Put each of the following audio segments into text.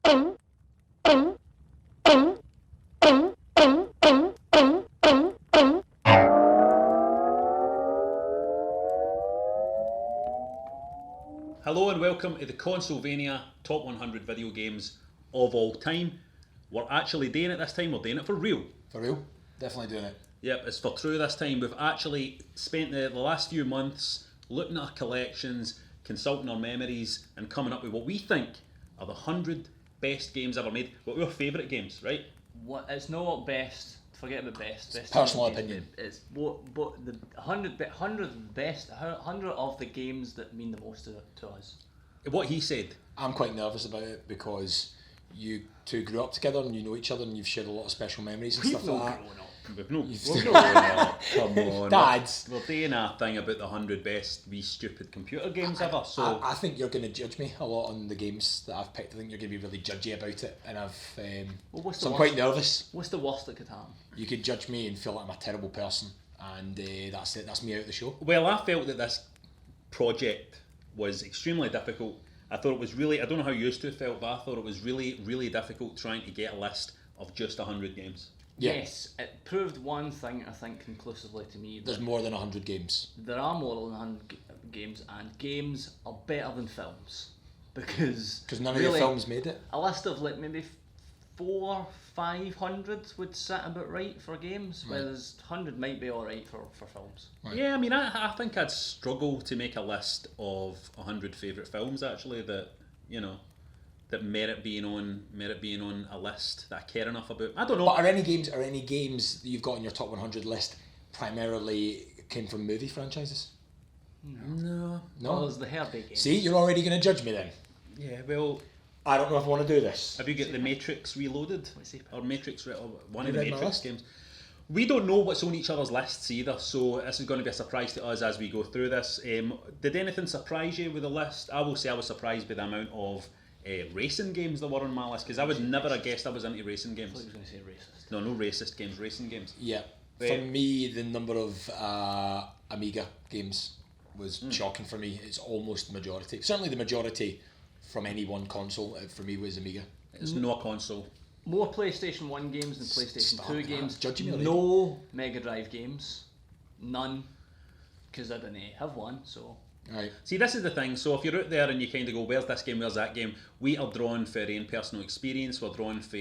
Hello and welcome to the Consolevania Top 100 Video Games of All Time. We're actually doing it this time, we're doing it for real. For real? Definitely doing it. Yep, it's for true this time. We've actually spent the last few months looking at our collections, consulting our memories, and coming up with what we think are the 100 best games ever made. What were our favourite games, right? What? It's not best. Forget about best. Best personal opinion. It's what the 100 best 100 of the games that mean the most to us. What he said. I'm quite nervous about it because you two grew up together and you know each other and you've shared a lot of special memories and stuff like that. We've no grown up. Come on. Dads. We're doing a thing about the 100 best wee stupid computer games ever. So I think you're going to judge me a lot on the games that I've picked. I think you're going to be really judgy about it, and I'm quite nervous. What's the worst that could happen? You could judge me and feel like I'm a terrible person, and that's it. That's me out of the show. Well, I felt that this project was extremely difficult. I thought it was really, I don't know how you two felt, but I thought it was really, really difficult trying to get a list of just 100 games. Yeah. Yes, it proved one thing, I think, conclusively to me. There's more than 100 games. There are more than 100 games, and games are better than films. Because none of your films made it. A list of like maybe 400-500 would sit about right for games, right. Whereas 100 might be alright for films. Right. Yeah, I mean, I think I'd struggle to make a list of 100 favourite films, actually, that, you know, that merit being on a list that I care enough about. I don't know. But are any games that you've got on your top 100 list primarily came from movie franchises? No. Well, there's the Herbie games. See, you're already going to judge me then. Yeah, well, I don't know if I want to do this. Have you got the Matrix Reloaded? Or Matrix, or one of the read my Matrix list? games? We don't know what's on each other's lists either, so this is going to be a surprise to us as we go through this. Did anything surprise you with the list? I will say I was surprised by the amount of racing games that were on my list, because I would never have guessed I was into racing games. I thought you were going to say racist. No racist games, racing games. Yeah. For me, the number of Amiga games was shocking for me. It's almost the majority. Certainly the majority from any one console for me was Amiga. It's no console. More PlayStation 1 games than PlayStation 2 games. Judging me already. No Mega Drive games. None. Because I didn't have one, so... Right. See, this is the thing. So if you're out there and you kind of go, where's this game, where's that game? We are drawn for our own personal experience. We're drawn for,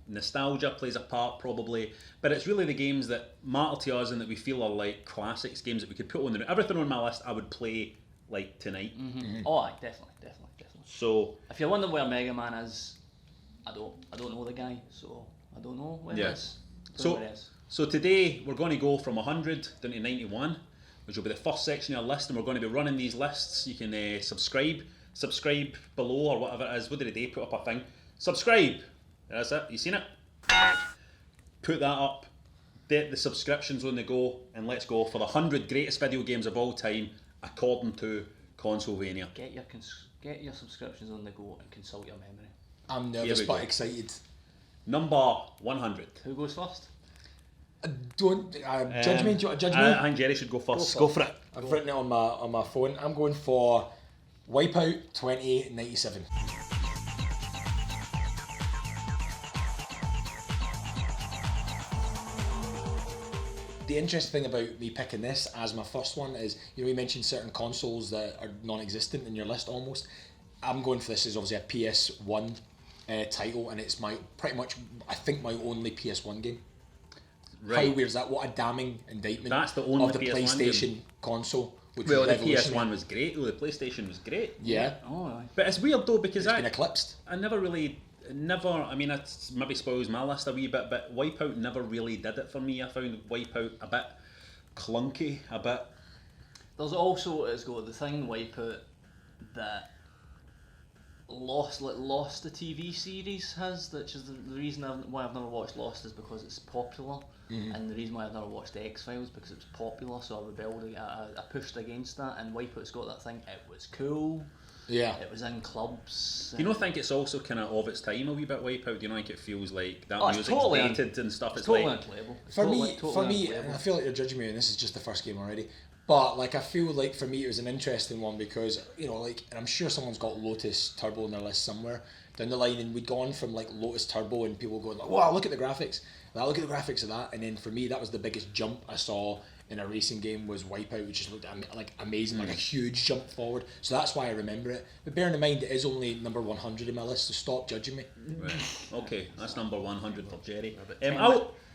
nostalgia plays a part probably. But it's really the games that matter to us and that we feel are like classics, games that we could put on there. Everything on my list I would play like tonight. Mm-hmm. Oh, aye, definitely. So if you're wondering where Mega Man is, I don't know the guy, so I don't know where it is. So today we're going to go from 100 down to 91. Which will be the first section of our list, and we're going to be running these lists. You can subscribe below or whatever it is. What did they put up a thing? Subscribe. That's it. You seen it? Put that up. Get the subscriptions on the go, and let's go for the 100 greatest video games of all time, according to Consolevania. Get your subscriptions on the go and consult your memory. I'm nervous but excited. Number 100. Who goes first? Don't judge me. Do you want to judge me? I think Jerry should go first. Go for it. I've written it on my phone. I'm going for Wipeout 2097. The interesting thing about me picking this as my first one is, you mentioned certain consoles that are non-existent in your list almost. I'm going for this as obviously a PS1 title, and it's pretty much I think my only PS1 game. Right. How weird is that? What a damning indictment. That's the only of the PS1 PlayStation game. Console. Which Well, was the revolutionary. PS1 was great. The PlayStation was great. Yeah. Oh, aye. But it's weird though, because It's been eclipsed. I mean, it maybe spoils my list a wee bit, but Wipeout never really did it for me. I found Wipeout a bit clunky, a bit... There's also, the thing Wipeout that Lost the TV series has, which is the reason why I've never watched Lost is because it's popular, and the reason why I've never watched the X-Files because it was popular, so I rebelled, I pushed against that, and Wipeout's got that thing, it was cool, Yeah. it was in clubs. Do you not think it's also kind of its time a wee bit, Wipeout? Do you not think it feels like that it's music's totally dated and stuff? It's It's totally like... unplayable. For me, and I feel like you're judging me, and this is just the first game already, But like, I feel like for me it was an interesting one because, you know, like, and I'm sure someone's got Lotus Turbo on their list somewhere down the line, and we'd gone from like Lotus Turbo and people going like, wow, look at the graphics. And I look at the graphics of that, and then for me that was the biggest jump I saw in a racing game was Wipeout, which just looked like amazing, like a huge jump forward. So that's why I remember it. But bearing in mind it is only number 100 in my list, so stop judging me. Right. Okay, that's number 100 for Jerry.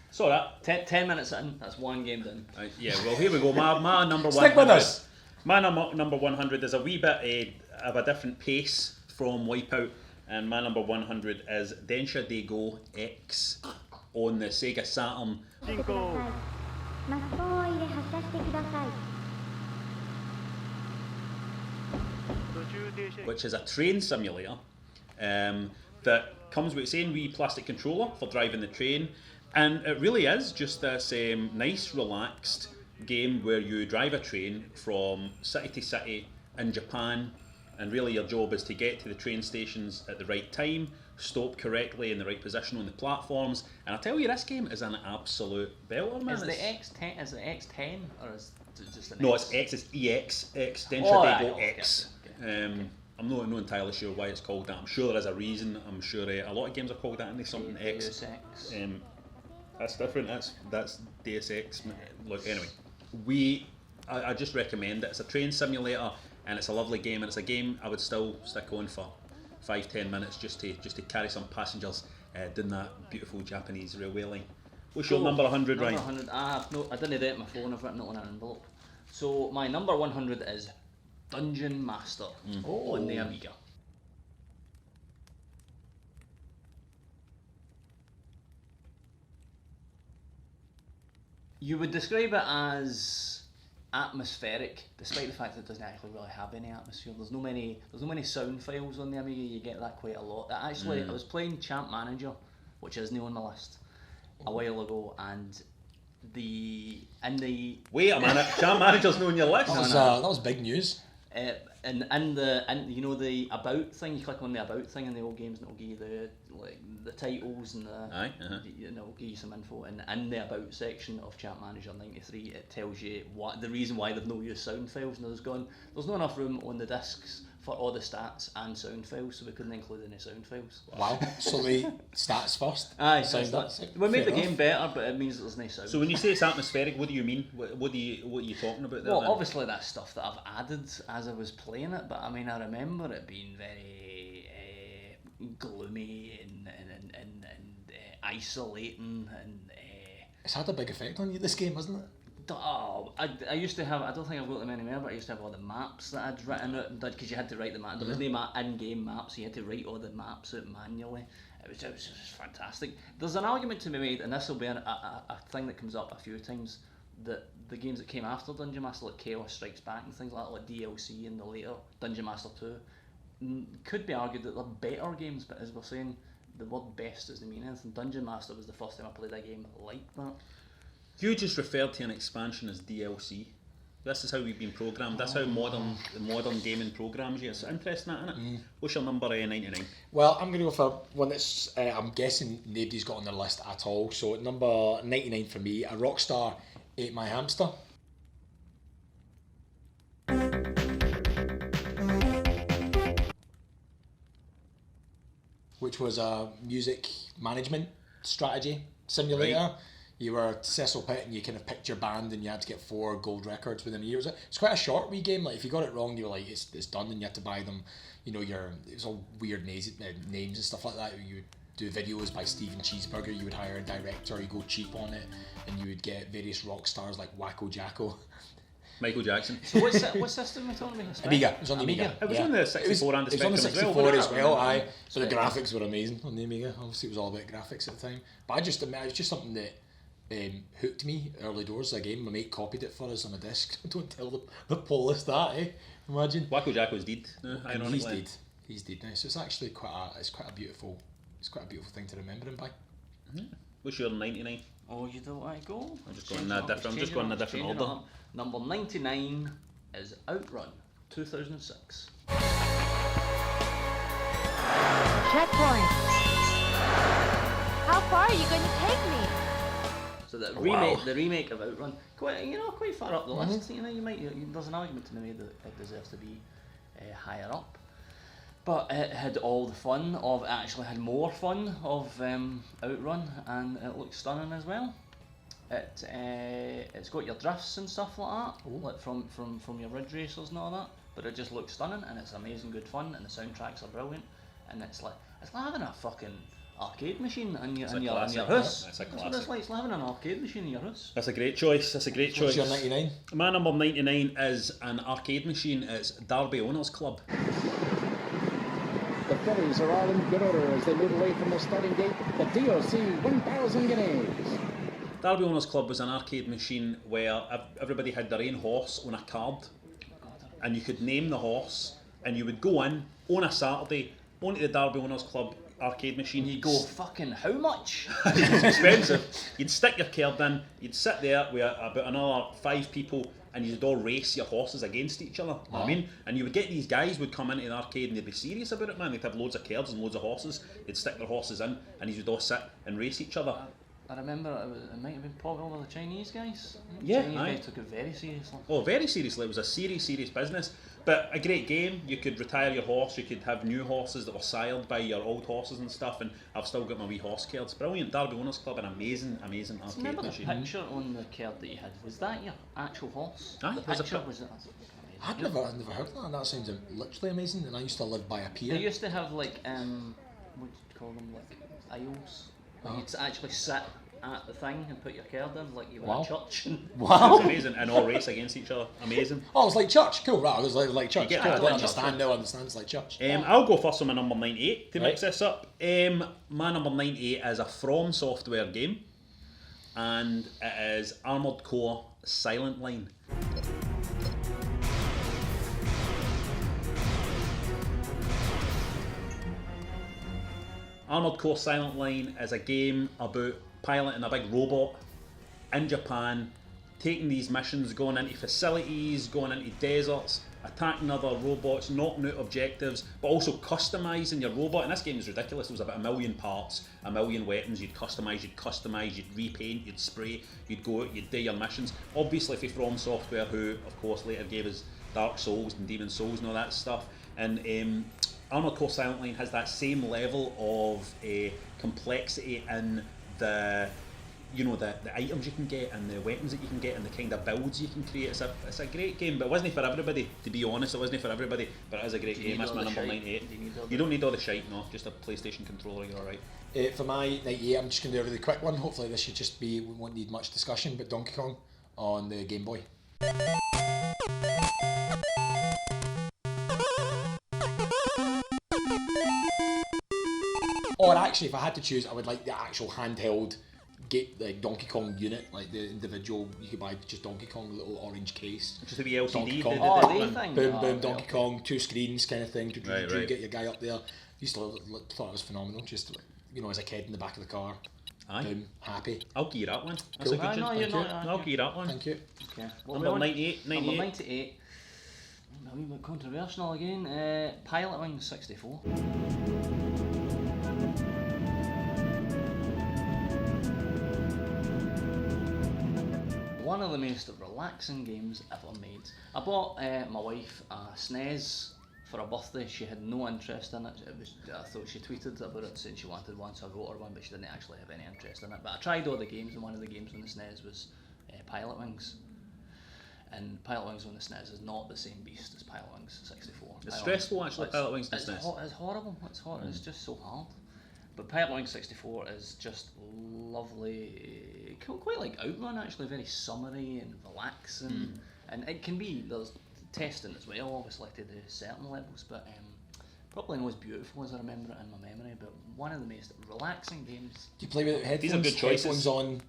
Sorry, 10 minutes in, that's one game done. Yeah, well here we go. My number 100. Stick with us. My number 100 is a wee bit of a different pace from Wipeout, and my number 100 is Densha Daigo X on the Sega Saturn. Which is a train simulator that comes with its own wee plastic controller for driving the train, and it really is just this nice relaxed game where you drive a train from city to city in Japan, and really your job is to get to the train stations at the right time, stop correctly in the right position on the platforms, and I tell you, this game is an absolute belter, man. Is the X10 or is it just an No, X? it's X, Densha Oh, Daigo right, X. I'm not entirely sure why it's called that. I'm sure there is a reason. I'm sure a lot of games are called that, and there's something X. Deus Ex. That's different. That's Deus Ex. Look, anyway, I just recommend it. It's a train simulator, and it's a lovely game, and it's a game I would still stick on for 5-10 minutes just to carry some passengers down that beautiful Japanese railway line. What's your number 100, Ryan? Number 100. I didn't do it on my phone. I've written it on an envelope. So my number 100 is Dungeon Master on the Amiga. You would describe it as atmospheric, despite the fact that it doesn't actually really have any atmosphere. There's no many sound files on the Amiga. You get that quite a lot. Actually, I was playing Champ Manager, which isn't on my list, a while ago, and wait a minute, Champ Manager's not on your list. That was big news. And you know the about thing, you click on the about thing in the old games and it'll give you the titles and it'll give you some info, and in the about section of Champ Manager 93 it tells you the reason why they've no used sound files, and there's not enough room on the discs for all the stats and sound files, so we couldn't include any sound files. Wow. So the stats first. Aye, Sound we made the fair game better, but it means that there's no sound. So when you say it's atmospheric, what do you mean? What are you talking about there? Well, then? obviously that's stuff that I've added as I was playing it, but I mean I remember it being very gloomy and isolating, and It's had a big effect on you, this game, hasn't it? I used to have, I don't think I've got them anymore, but I used to have all the maps that I'd written out, because you had to write them out. There was no in-game maps, so you had to write all the maps out manually. It was just fantastic. There's an argument to be made, and this will be a thing that comes up a few times, that the games that came after Dungeon Master, like Chaos Strikes Back and things like that, like DLC and the later Dungeon Master 2, could be argued that they're better games, but as we're saying, the word best doesn't mean anything. Dungeon Master was the first time I played a game like that. You just referred to an expansion as DLC. This is how we've been programmed. That's how modern gaming programs you. It's interesting, that, isn't it? What's your number 99? Well, I'm going to go for one that's, I'm guessing nobody's got on their list at all. So at number 99 for me, a Rockstar Ate My Hamster. Which was a music management strategy simulator. Right. You were Cecil Pitt and you kind of picked your band and you had to get 4 gold records within a year. It's quite a short wee game. Like if you got it wrong, you were like, it's done, and you had to buy them. You know, it was all weird names and stuff like that. You would do videos by Steven Cheeseburger. You would hire a director. You go cheap on it, and you would get various rock stars like Wacko Jacko. Michael Jackson. So what system are we talking about? Amiga. It was on the Amiga. It was on the 64 and the It was on the Spectrum 64 as as well. well, aye. So the graphics were amazing on the Amiga. Obviously, it was all about graphics at the time. But it was just something that hooked me early doors of the game. My mate copied it for us on a disc. Don't tell the police that, eh? Imagine. Wacko Jacko's dead. Ironically. He's dead now. So it's actually quite a beautiful thing to remember him by. What's your 99? Oh, you don't want to go? I'm just going in a different order. Number 99 is OutRun 2006. Checkpoint. How far are you going to take me? So So the wow. remake of OutRun, quite far up the list. There's an argument to be made that it deserves to be higher up. But it had all the fun of had more fun of OutRun, and it looks stunning as well. It's got your drifts and stuff like that, like from your ridge racers and all that. But it just looks stunning, and it's amazing good fun, and the soundtracks are brilliant, and it's like having a fucking arcade machine in your house. That's a That's what classic. it's like. It's like having an arcade machine in your house. That's a great choice. What's your 99? My number 99 is an arcade machine. It's Derby Owners Club. The fillies are all in good order as they move away from the starting gate. The DOC 1000 guineas. Derby Owners Club was an arcade machine where everybody had their own horse on a card, and you could name the horse, and you would go in on a Saturday onto the Derby Owners Club arcade machine. You go, fucking how much? It was expensive. You'd stick your card in, you'd sit there with about another 5 people, and you'd all race your horses against each other. You know what I mean? And you would get these guys would come into the arcade and they'd be serious about it, man. They'd have loads of cards and loads of horses. They'd stick their horses in, and you'd all sit and race each other. I remember it might have been popular with the Chinese guys. Yeah, Chinese aye. guys took it very seriously. Oh, very seriously. It was a serious business. But a great game. You could retire your horse. You could have new horses that were sired by your old horses and stuff. And I've still got my wee horse cards. Brilliant. Derby Owners Club, an amazing arcade Remember the machine. picture on the card that you had? Was that your actual horse? Aye, the it was a picture pic- was it? I'd never heard of that, and that sounds literally amazing. And I used to live by a pier. They used to have like what do you call them, like aisles. Where you'd actually sit at the thing and put your card in like you were Wow. at church. Wow. It's amazing. And all race against each other. Amazing. Oh, it's like church. Cool, right. I was like church. get Cool. that, I don't like understand church. now. I understand it's like church. I'll go first on my number 98 to mix Right. this up. My number 98 is a From Software game, and it is Armored Core Silent Line. Armored Core Silent Line is a game about piloting a big robot in Japan, taking these missions, going into facilities, going into deserts, attacking other robots, knocking out objectives, but also customising your robot. And this game is ridiculous. There was about 1 million parts, 1 million weapons. You'd customise, you'd repaint, you'd spray, you'd go out, you'd do your missions. Obviously for From Software, who of course later gave us Dark Souls and Demon Souls and all that stuff. And Armored Core Silent Line has that same level of complexity in the items you can get and the weapons that you can get and the kind of builds you can create. It's a great game, but it wasn't for everybody, to be honest. It wasn't for everybody, but it is a great game. That's my number 98. You don't need all the shite, no, just a PlayStation controller, you're alright. For my 98, I'm just going to do a really quick one. Hopefully this should just be, we won't need much discussion, but Donkey Kong on the Game Boy. Or actually, if I had to choose, I would like the actual handheld Donkey Kong unit, like the individual. You could buy just Donkey Kong, little orange case. Just a wee LCD. Donkey Kong. thing. Boom, boom, Donkey Kong, 2 screens kind of thing. Right. Get your guy up there. Used to thought it was phenomenal. Just as a kid in the back of the car. Aye. Boom, happy. I'll gear that one. That's Cool. a good one. Thank you. I'll gear that one. Thank you. Okay. Number 98. Number 98. A wee bit controversial again. Pilotwings 64. One of the most relaxing games ever made. I bought my wife a SNES for her birthday. She had no interest in it. I thought she tweeted about it saying she wanted one, so I got her one, but she didn't actually have any interest in it. But I tried all the games, and one of the games on the SNES was Pilotwings. And Pilotwings on the SNES is not the same beast as Pilotwings 64. It's stressful actually, Pilotwings on the SNES. It's horrible. It's just so hard. But Pilotwings 64 is just lovely, quite like OutRun actually, very summery and relaxing, and it can be, there's testing as well obviously to the certain levels, but probably not as beautiful as I remember it in my memory, but one of the most relaxing games. Do you play with headphones? These are good choices. Headphones on,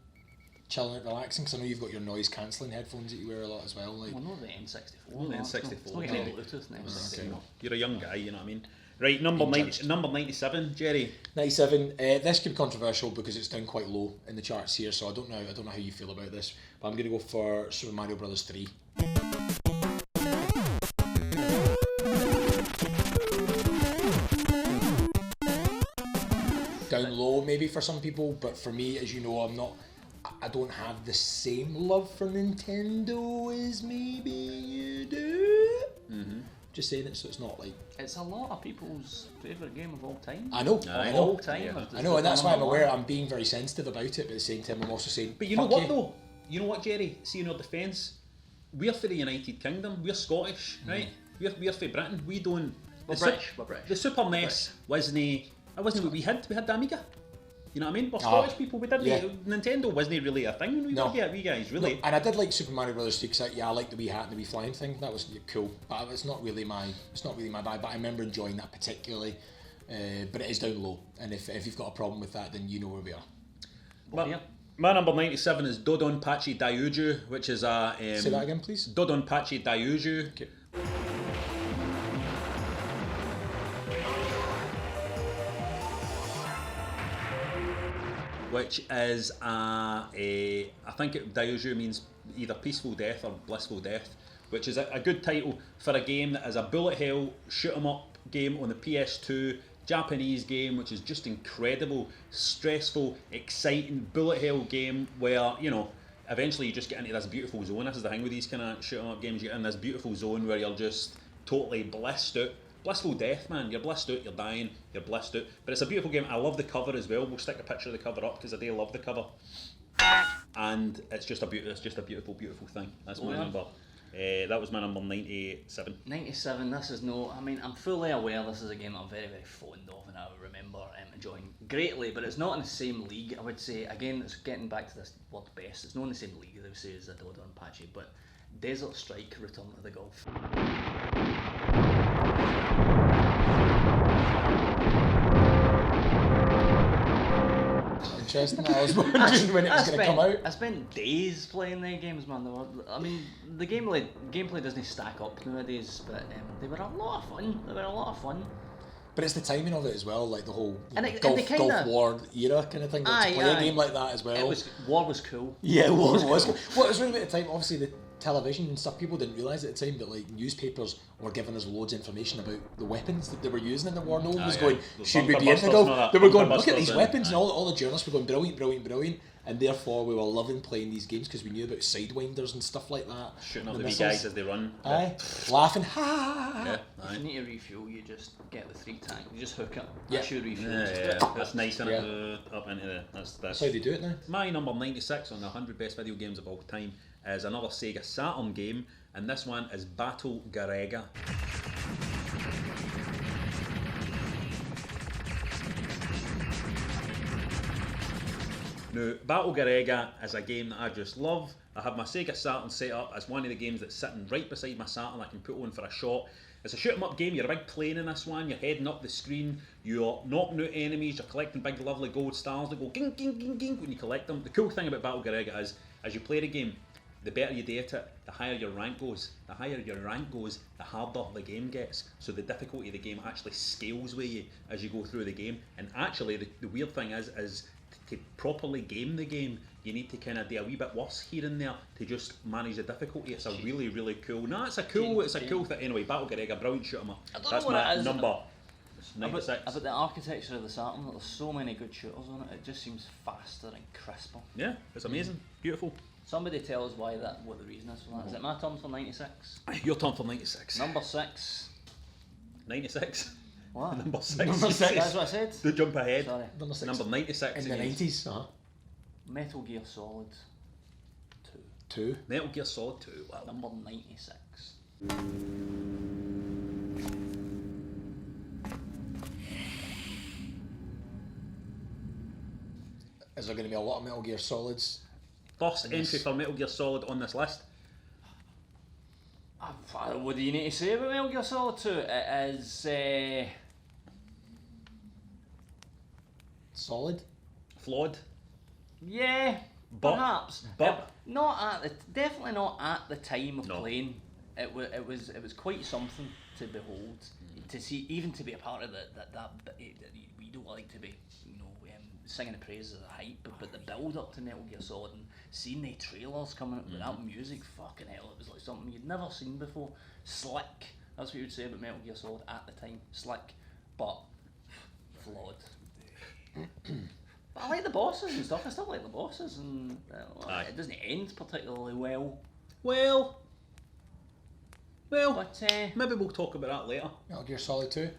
chilling out, relaxing, because I know you've got your noise cancelling headphones that you wear a lot as well. Like. Well, not the N64. Not the N64, It's not getting Bluetooth in the N64. You're a young guy, you know what I mean? Right, number 97, Jerry. 97. This could be controversial because it's down quite low in the charts here, so I don't know how you feel about this, but I'm going to go for Super Mario Bros. 3. Down low maybe for some people, but for me, as you know, I don't have the same love for Nintendo as maybe you do. Mm-hmm. Just saying it so it's not like... It's a lot of people's favourite game of all time. I know. All time. Yeah. I know, and that's why I'm aware I'm being very sensitive about it, but at the same time I'm also saying... But you know what though? You know what, Jerry? See, in our defence, we're for the United Kingdom, we're Scottish, right? We're for Britain, we don't... We're British. The Super NES wasn't what we had the Amiga. You know what I mean? We're Scottish people, we didn't... Nintendo wasn't really a thing when we were wee guys, really. No, and I did like Super Mario Brothers 2 because I liked the wee hat and the wee flying thing, that was cool. But it's not really my vibe, but I remember enjoying that particularly. But it is down low, and if you've got a problem with that, then you know where we are. My number 97 is DoDon Pachi DaiOuJou, which is a... Say that again, please. DoDon Pachi DaiOuJou. Okay. Which is I think DaiOuJou means either peaceful death or blissful death, which is a good title for a game that is a bullet hell shoot 'em up game on the PS2, Japanese game, which is just incredible, stressful, exciting bullet hell game where, you know, eventually you just get into this beautiful zone. This is the thing with these kind of shoot 'em up games, you get in this beautiful zone where you're just totally blissed out. Blissful death, man. You're blissed out, you're dying, you're blissed out. But it's a beautiful game. I love the cover as well. We'll stick a picture of the cover up because I do love the cover. And it's just a beautiful, beautiful thing. That's my number. That was my number 97. 97, this is no... I mean, I'm fully aware this is a game that I'm very, very fond of and I remember enjoying greatly, but it's not in the same league. I would say, again, it's getting back to this word best, it's not in the same league, I would say, as the DoDon Pachi, but Desert Strike Return to the Gulf. Interesting. I was wondering when it was going to come out. I spent days playing the games, man. I mean, the gameplay doesn't stack up nowadays, but they were a lot of fun. But it's the timing of it as well, like the whole Gulf War era kind of thing. Like, to play a game like that as well. War was cool. Yeah, war was cool. Well, it was really about the time, obviously the television and stuff, people didn't realise at the time that like newspapers were giving us loads of information about the weapons that they were using in the war. No one was going, should we be in the Gulf? They were going, look at these weapons, and all the journalists were going, brilliant, brilliant, brilliant. And therefore we were loving playing these games because we knew about sidewinders and stuff like that. Shooting up the wee guys as they run. Aye, laughing, ha! Yeah, if you need to refuel, you just get the 3 tank. You just hook up. Yeah. That's your refuel. Yeah. That's nice, isn't it? Up into the... That's how they do it now. My number 96 on the 100 best video games of all time is another Sega Saturn game, and this one is Battle Garegga. Now, Battle Garegga is a game that I just love. I have my Sega Saturn set up as one of the games that's sitting right beside my Saturn. I can put on for a shot. It's a shoot 'em up game. You're a big plane in this one. You're heading up the screen. You're knocking out enemies. You're collecting big, lovely gold stars that go ging, ging, ging, ging when you collect them. The cool thing about Battle Garegga is, as you play the game, the better you do at it, the higher your rank goes. The higher your rank goes, the harder the game gets. So the difficulty of the game actually scales with you as you go through the game. And actually, the weird thing is to properly game the game, you need to kind of do a wee bit worse here and there to just manage the difficulty. It's a really, really cool. No, it's a cool thing. Anyway, Battle Garegga, brilliant shoot 'em up. That's my number 96. About the architecture of the Saturn, there's so many good shooters on it. It just seems faster and crisper. Yeah, it's amazing, beautiful. Somebody tell us what the reason is for that. Is it my turn for 96? Your turn for 96. Number 6. 96. What? Number 6. That's what I said. To jump ahead. Sorry. Number 96. In the 90s, Metal Gear Solid 2. 2. Metal Gear Solid 2. Wow. Number 96. Is there going to be a lot of Metal Gear Solids? First entry for Metal Gear Solid on this list. What do you need to say about Metal Gear Solid 2? It is... Solid? Flawed. Yeah, But- perhaps. but- Definitely not at the time of playing. It was quite something to behold, to see, even to be a part of that we don't like to be, singing the praises of the hype, but the build up to Metal Gear Solid and seeing the trailers coming up with that music, fucking hell, it was like something you'd never seen before. Slick, that's what you would say about Metal Gear Solid at the time. Slick, but flawed. But I like the bosses and stuff. I still like the bosses, and Aye. it doesn't end particularly well. Well, But maybe we'll talk about that later. Metal Gear Solid 2.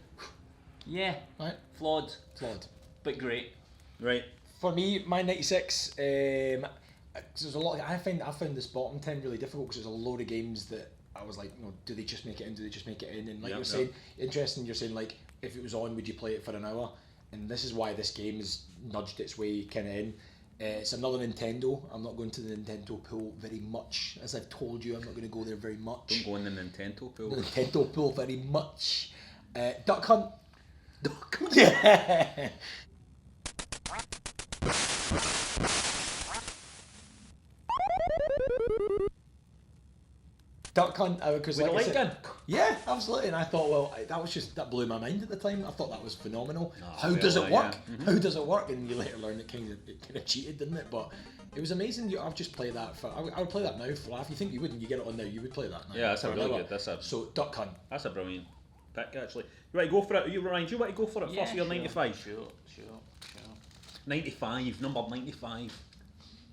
yeah, Right. flawed, Flawed. but great. Right. For me, my 96. There's a lot. I found this bottom 10 really difficult because there's a load of games that I was like, do they just make it in? Do they just make it in? And like you're saying, interesting. You're saying like, if it was on, would you play it for an hour? And this is why this game has nudged its way kind of in. It's another Nintendo. I'm not going to the Nintendo pool very much, as I've told you. I'm not going to go there very much. Don't go in the Nintendo pool. The Nintendo pool very much. Duck Hunt. Duck Hunt. Yeah. Duck Hunt, because With a light gun. yeah, absolutely. And I thought, well, that blew my mind at the time. I thought that was phenomenal. Oh, How does it work? yeah. Mm-hmm. How does it work? And you later learn it kind of cheated, didn't it? But it was amazing. I've just played that for. I would play that now for laugh. You think you wouldn't? You get it on now. You would play that now. Yeah, that's a for an really hour. good. So Duck Hunt. That's a brilliant pick, actually. You want to go for it? Ryan, do you want to go for it first for your 95? Sure. 95, number 95.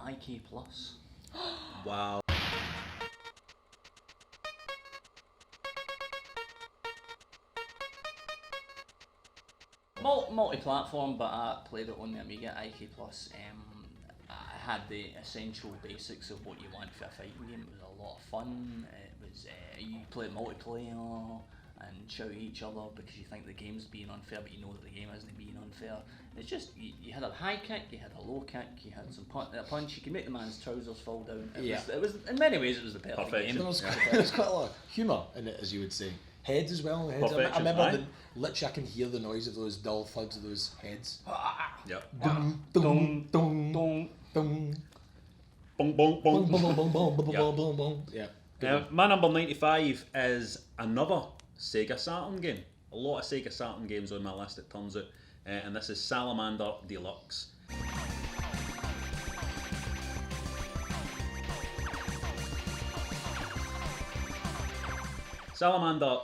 IK Plus. Wow. Multi-platform, but I played it on the Amiga. IK Plus. I had the essential basics of what you want for a fighting game. It was a lot of fun. It was you play multiplayer and shout at each other because you think the game's being unfair, but you know that the game isn't being unfair. It's just you had a high kick, you had a low kick, you had some punch. You could make the man's trousers fall down. It was in many ways it was the perfect game. There was quite a lot of humour in it, as you would say. Heads as well. Heads. I remember literally I can hear the noise of those dull thuds of those heads. Yep. Dum dum dum dum dum. Bong, bong, bong. Boom. Yeah. My number 95 is another Sega Saturn game. A lot of Sega Saturn games on my list, it turns out. And this is Salamander Deluxe. Salamander,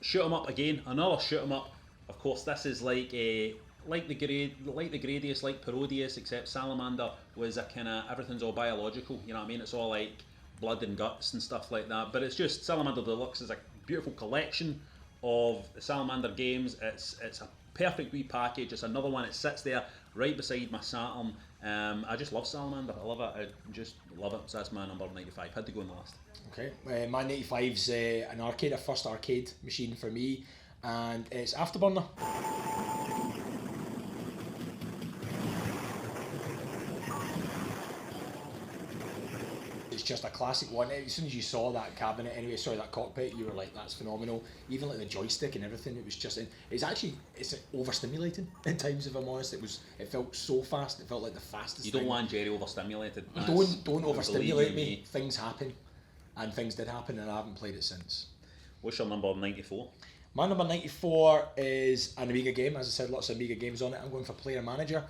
shoot 'em up again, another shoot 'em up. Of course, this is like the Gradius, like Parodius, except Salamander was a kind of everything's all biological. You know what I mean? It's all like blood and guts and stuff like that. But it's just Salamander Deluxe is a beautiful collection of Salamander games. It's a perfect wee package. It's another one that sits there right beside my Saturn. I just love Salamander. I love it. I just love it. So that's my number 95. Had to go in the last. Okay, my 95's an arcade, a first arcade machine for me, and it's Afterburner. It's just a classic one. As soon as you saw that cabinet, that cockpit, you were like, that's phenomenal. Even like the joystick and everything, it was just, it's overstimulating at times, if I'm honest. It felt so fast, it felt like the fastest You don't thing. want Jerry overstimulated. Don't overstimulate me. Things happen, and things did happen, and I haven't played it since. What's your number 94? My number 94 is an Amiga game. As I said, lots of Amiga games on it. I'm going for Player Manager.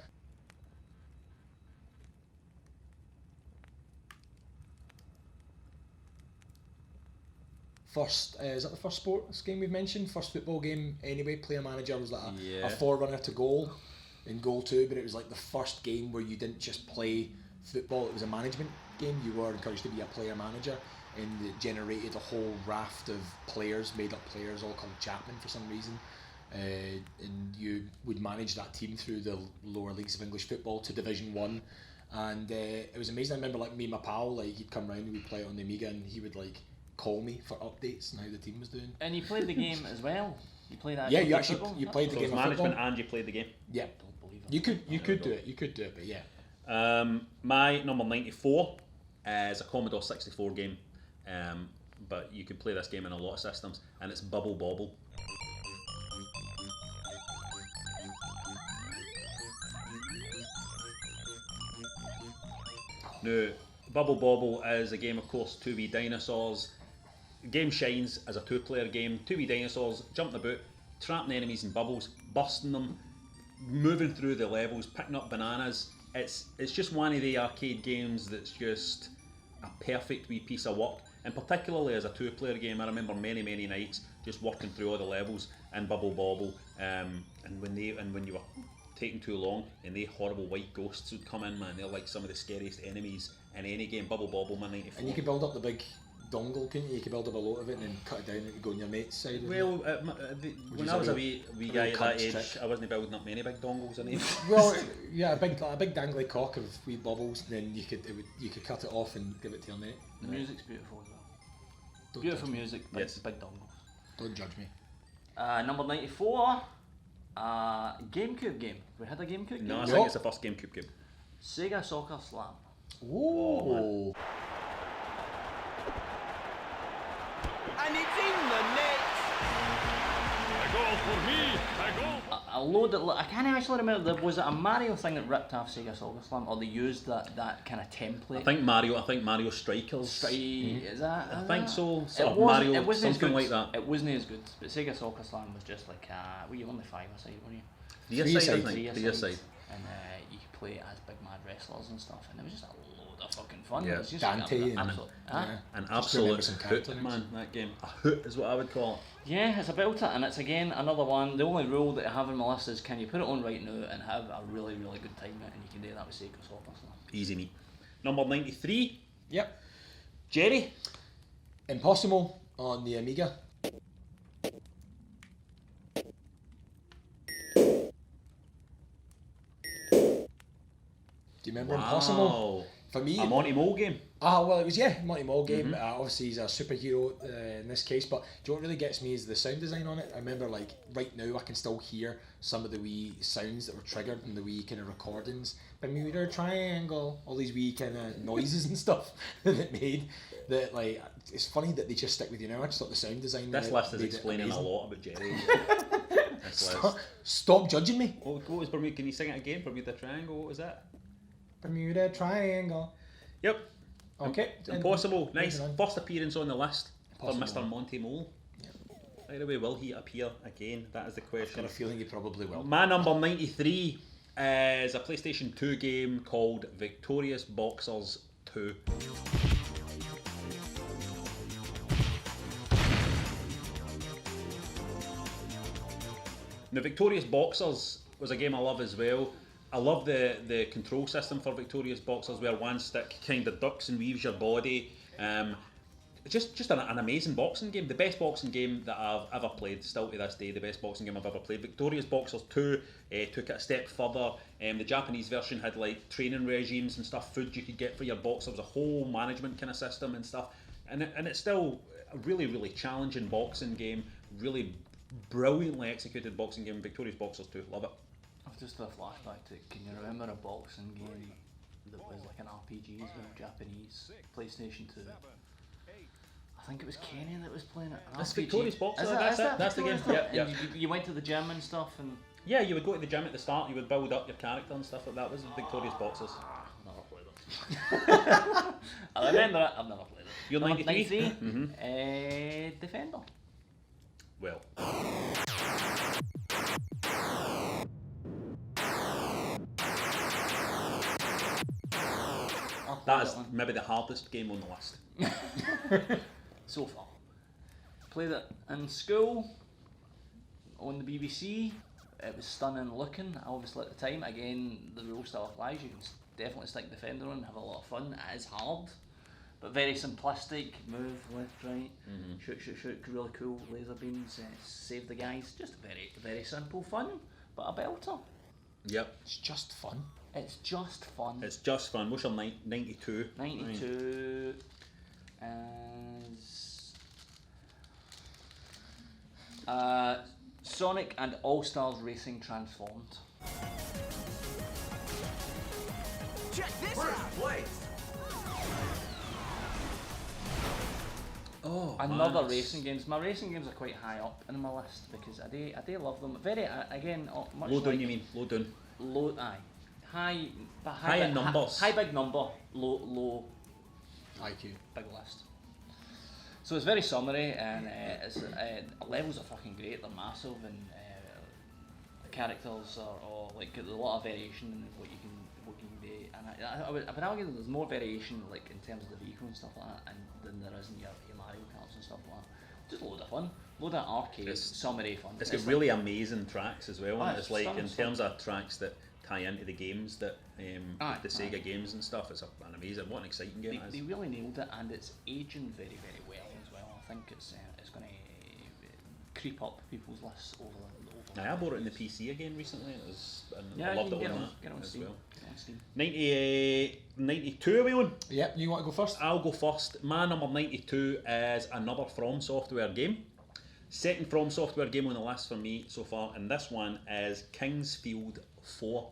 Is that the first sports game we've mentioned? First football game anyway. Player Manager was like a forerunner to Goal in Goal 2, but it was like the first game where you didn't just play football, it was a management game. You were encouraged to be a player manager, and it generated a whole raft of players, made up players, all called Chapman for some reason. And you would manage that team through the lower leagues of English football to Division 1. And it was amazing. I remember like me and my pal, like he'd come round and we'd play it on the Amiga, and he would like call me for updates and how the team was doing. And you played the game as well. You played that. Yeah, you actually played the So game it's of management football. and you played the game. Yeah, Don't believe it. you could do it, but yeah. My number 94 is a Commodore 64 game, but you can play this game in a lot of systems, and it's Bobble. Now, Bobble is a game, of course, 2V dinosaurs. The game shines as a two-player game. 2V dinosaurs jumping about, trapping enemies in bubbles, busting them, moving through the levels, picking up bananas. It's just one of the arcade games that's just a perfect wee piece of work. And particularly as a two-player game, I remember many nights just working through all the levels in Bobble. And when you were taking too long, and they horrible white ghosts would come in, man. They're like some of the scariest enemies in any game. Bobble man 94. And you could build up the big dongle, couldn't you? You could build up a lot of it and then cut it down and go on your mate's side. Well, when I was a wee guy at that age, I wasn't building up many big dongles in it. Well, yeah, a big dangly cock of wee bubbles, and then you could cut it off and give it to your mate. The music's beautiful as well. Don't Beautiful judge me. music, Yes. big dongles. Don't judge me. Number 94, GameCube game. We had a GameCube game? No, I Nope. think it's the first GameCube game. Sega Soccer Slam. Whoa! And it's in the net. A goal for me. A goal. A load of, I can't actually remember, was it a Mario thing that ripped off Sega Soccer Slam, or they used that kind of template? I think Mario Strikers. Is that? I think so. It Sort of wasn't- Mario, it wasn't as something good. like that. It wasn't as good, but Sega Soccer Slam was just like, were you only 5-a-side, were you? Three-a-side, I think. Three-a-side. Three-a-side. And you could play it as big mad wrestlers and stuff, and it was just a load of fucking fun. Yeah. It was just Dante an and- absolute, yeah. An Just remember absolute some hoot, character names. man, that game. A hoot is what I would call it. Yeah, it's about it, and it's again another one. The only rule that I have in my list is, can you put it on right now and have a really, really good time in it, and you can do that with Sega Soccer Slam. Easy neat. Number 93, Yep. Jerry. Impossamole on the Amiga. Do you remember Impossamole? Wow. For me, A Monty Mole game. well, it was Monty Mole game. Obviously, he's a superhero in this case, but do you know what really gets me is the sound design on it. I remember, like, right now, I can still hear some of the wee sounds that were triggered in the wee kind of recordings. Bermuda Triangle, all these wee kind of noises and stuff that it made. That, like, it's funny that they just stick with you now. I just thought the sound design. This list is made it explaining a amazing. lot about Jerry. This list. Stop judging me. What was Bermuda? Can you sing it again? Bermuda Triangle. What was that? Bermuda Triangle. Yep. Okay. Impossible. Nice. Moving on. First appearance on the list for Impossible. Mr. Monty Mole. By the way, will he appear again? That is the I've question. got a feeling he probably will. My number 93 is a PlayStation 2 game called Victorious Boxers 2. Now, Victorious Boxers was a game I love as well. I love the control system for Victorious Boxers, where one stick kind of ducks and weaves your body. Just an amazing boxing game. The best boxing game that I've ever played, still to this day, the best boxing game I've ever played. Victorious Boxers 2 took it a step further. The Japanese version had like training regimes and stuff, food you could get for your box. There was a whole management kind of system and stuff. And it's still a really, really challenging boxing game. Really brilliantly executed boxing game. Victorious Boxers 2, love it. I've just done a flashback to, can you remember a boxing game that was like an RPG as well, Japanese, PlayStation 2? I think it was Kenny that was playing it. An That's RPG. Victorious Boxer, Is that's is it, that's the game. Victorious Yep, Boxer? And you went to the gym and stuff, and Yeah, you would go to the gym at the start, you would build up your character and stuff like that. Was Victorious Boxers. I've never played it. I remember it, I've never played it. You're Number 93? 93, Defender. Well, that is maybe the hardest game on the list. So far. Played it in school, on the BBC. It was stunning looking, obviously at the time. Again, the rule still applies. You can definitely stick Defender on and have a lot of fun. It is hard, but very simplistic. Move left, right, shoot, really cool laser beams, save the guys. Just very, very simple fun, but a belter. Yep, It's just fun. It's just fun. it's just fun. What's your 92? 92 as Sonic and All Stars Racing Transformed. Check this out. Place. Oh, Another man. racing games. My racing games are quite high up in my list because I do love them. Very again, much Low down, like you mean? Low down. low high, but High in numbers. high big number, low IQ. big list. So it's very summary and it's levels are fucking great. They're massive and the characters are like there's a lot of variation in what you can do. And I would argue that there's more variation like in terms of the vehicle and stuff like that, and than there is in your Mario Karts and stuff like that. Just a load of fun. Load of arcade, It's- summary fun. It's got really amazing tracks as well. Aye, And it's like in stunning terms of tracks that tie into the games that Aye, the Sega games and stuff. It's an amazing, what an exciting game it They is. really nailed it, and it's aging very, very well as well. I think it's going to creep up people's lists over. I bought it in the PC again recently. It was, and Yeah, I loved you it can on get on as Steam. well. Get on Steam. 92 are we on? Yep, you want to go first? I'll go first. My number 92 is another From Software game. Second From Software game on the list for me so far, and this one is Field 4.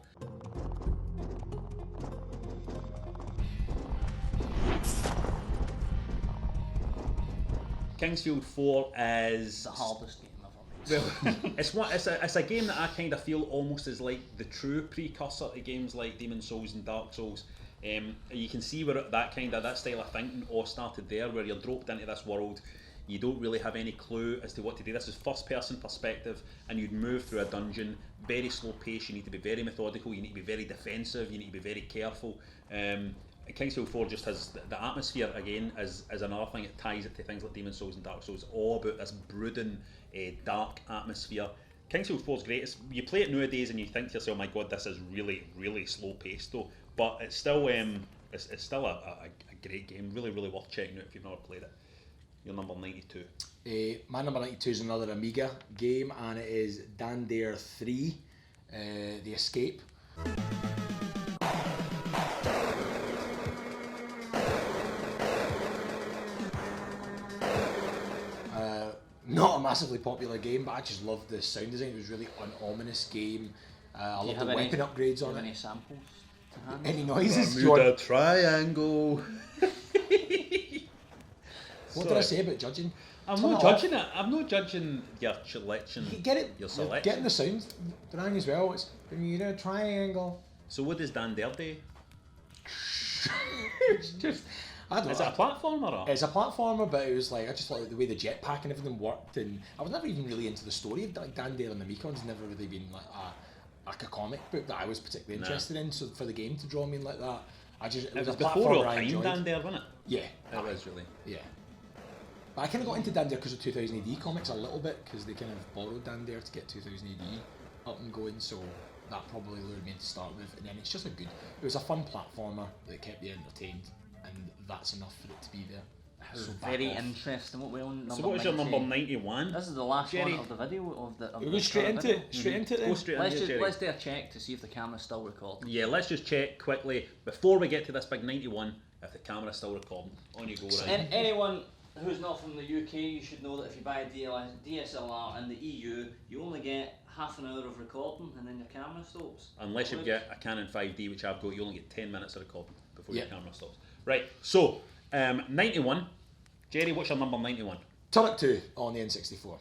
Field 4 is It's the hardest game ever made. well, it's a game that I kind of feel almost is like the true precursor to games like Demon's Souls and Dark Souls. You can see where that style of thinking all started there, where you're dropped into this world. You don't really have any clue as to what to do. This is first-person perspective, and you'd move through a dungeon, very slow pace. You need to be very methodical. You need to be very defensive. You need to be very careful. Field 4 just has the atmosphere again as another thing. It ties it to things like Demon's Souls and Dark Souls. All about this brooding, dark atmosphere. Field 4 is great. You play it nowadays and you think to yourself, "Oh my God, this is really, really slow paced though." But it's still it's still a great game. Really, really worth checking out if you've never played it. Your number 92. My number 92 is another Amiga game, and it is Dandare 3, The Escape. Not a massively popular game, but I just loved the sound design. It was really an ominous game. I loved the weapon upgrades on Any it. samples to hand? Any noises? Bermuda Triangle. What did I say about judging? I'm Turn not it off. judging it. I'm not judging your selection. Get it? Your You're selection. getting the sound rang as well. It's Bermuda Triangle. So what does Dan Dare do? It's just, I don't Is know. it a platformer or? It's a platformer, but it was like I just liked the way the jetpack and everything worked, and I was never even really into the story of like Dan Dare and the Mekon's never really been like a comic book that I was particularly interested in. So for the game to draw me in like that, it was a before platformer our I time, enjoyed. Dan Dare, wasn't it? Yeah, It was really. yeah. But I kind of got into Dan Dare because of 2000 AD comics a little bit, because they kind of borrowed Dan Dare to get 2000 AD up and going. So that probably lured me to start with, and then it's just it was a fun platformer that kept you entertained, and that's enough for it to be there. So back Very off. interesting. What we on number So what was your 90? number 91? This is the last Jerry? one of the video of the. Of We'll the go straight current into video. it. Straight into it then. Go straight Let's into it, just Jerry. let's do a check to see if the camera's still recording. Yeah, let's just check quickly before we get to this big 91 if the camera's still recording. On you go, Ryan. Anyone who's not from the UK, you should know that if you buy a DSLR in the EU, you only get half an hour of recording and then your camera stops. Unless you get a Canon 5D, which I've got, you only get 10 minutes of recording before Yeah. your camera stops. Right, so 91. Jerry, what's your number 91? Turok 2 on the N64.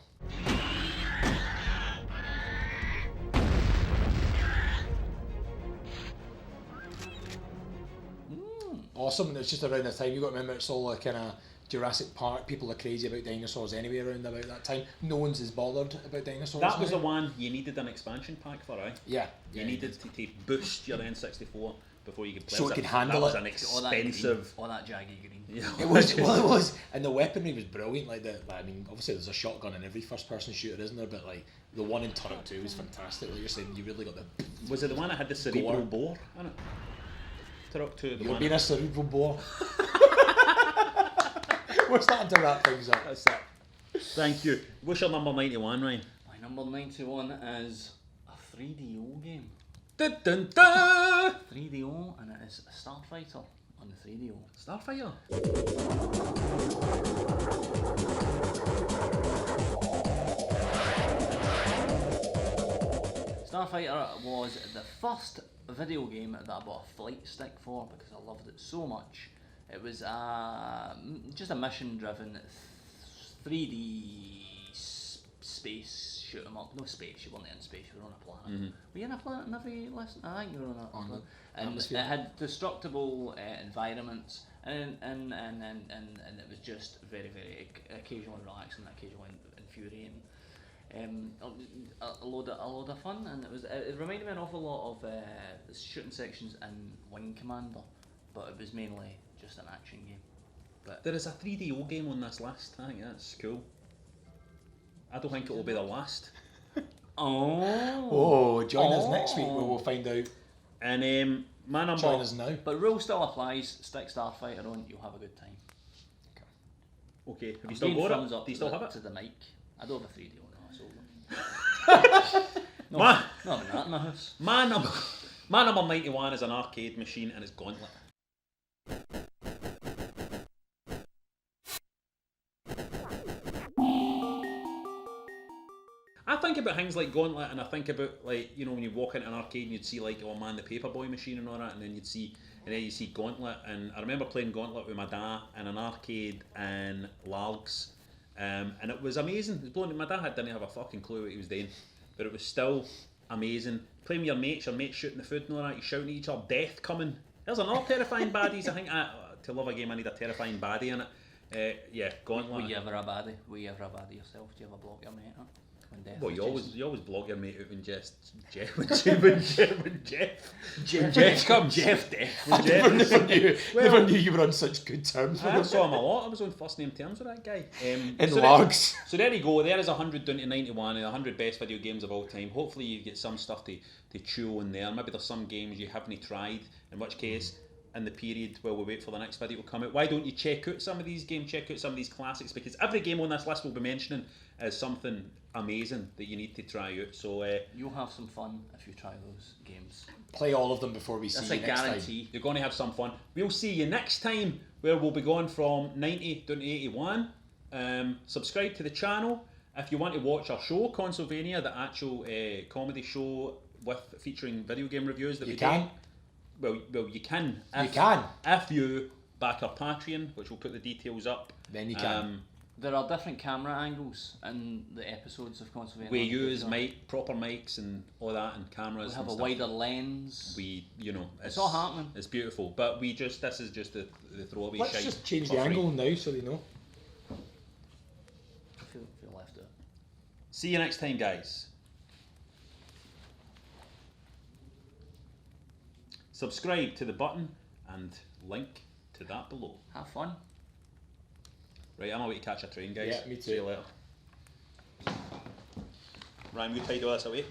Awesome, and it's just around the time, you got to remember it's all a kind of Jurassic Park, people are crazy about dinosaurs anyway around about that time. No one's as bothered about dinosaurs That was now. the one you needed an expansion pack for, right? Yeah. You needed to boost your N64 before you could play So it could handle that was it. an All that green, expensive... all that jaggy green. Yeah. It was, well, it was, and the weaponry was brilliant. Like I mean, obviously there's a shotgun in every first-person shooter, isn't there? But like the one in Turok 2 was fantastic. Like you're saying, you really got the. Was it the one that had the cerebral bore in it? Turok 2, the You're one... being a cerebral bore. We're starting to wrap things up. That's it. Thank you. What's your number 91, Ryan? My number 91 is a 3DO game. Dun, dun, dun! 3DO, and it is a Starfighter on the 3DO. Starfire. Starfighter was the first video game that I bought a flight stick for because I loved it so much. It was just a mission-driven 3D space shoot 'em up. No space, you weren't in space, you were on a planet. Were you in a planet in every lesson? I think you were on a planet. And atmosphere. it had destructible environments, and it was just very, very occasionally relaxing, occasionally infuriating. A load of fun, and it reminded me an awful lot of shooting sections in Wing Commander, but it was mainly just an action game. But There is a 3DO game on this list. I think that's cool. I don't think it will be the last. Oh, join us next week where we'll find out. And my number. Join us now. But rule still applies. Stick Starfighter on, you'll have a good time. Okay, have I'm you still giving got thumbs it? up Do you still have it? to the mic. I don't have a 3D one. I sold them. No, Ma- not having that in my house. My number 91 is an arcade machine and it's Gauntlet. I think about things like Gauntlet, and I think about, like, you know, when you walk into an arcade and you'd see, like, oh man, the Paperboy machine and all that, and then you see Gauntlet. And I remember playing Gauntlet with my dad in an arcade in Largs, and it was amazing. It was blowing. My dad didn't have a fucking clue what he was doing, but it was still amazing. Playing with your mates shooting the food and all that, you shouting at each other, death coming. There's another terrifying baddies. I think to love a game I need a terrifying baddie in it. Yeah, Gauntlet. Were you ever a baddie? Were you ever a baddie yourself? Do you ever block your mate up? When death Well, was you always block your mate out when Jeff comes. Jeff Death. I never knew you were on such good terms with I him. saw him a lot. I was on first name terms with that guy. In so Largs. So there you go. There is 100 down to 91 and 100 best video games of all time. Hopefully you get some stuff to chew on there. Maybe there's some games you haven't tried, in which case, in the period while we wait for the next video to come out, why don't you check out some of these games, check out some of these classics, because every game on this list we'll be mentioning is something amazing that you need to try out. So You'll have some fun if you try those games. Play all of them before we see That's you a next guarantee. you're going to have some fun. We'll see you next time, where we'll be going from 90 down to 81. Subscribe to the channel if you want to watch our show, Consolevania, the actual comedy show featuring video game reviews that time. we You can. do. Well, you can. If you back our Patreon, which we'll put the details up. Then you can. There are different camera angles in the episodes of Consolevania. We use proper mics and all that, and cameras. We have and a stuff. wider lens. It's all happening. It's beautiful, but this is just the throwaway Let's shite. just change for the free. angle now so they know. Feel left out. See you next time, guys. Subscribe to the button and link to that below. Have fun. Right, I'm away to catch a train, guys. Yeah, me too. See you later. Ryan, we tidy all this away.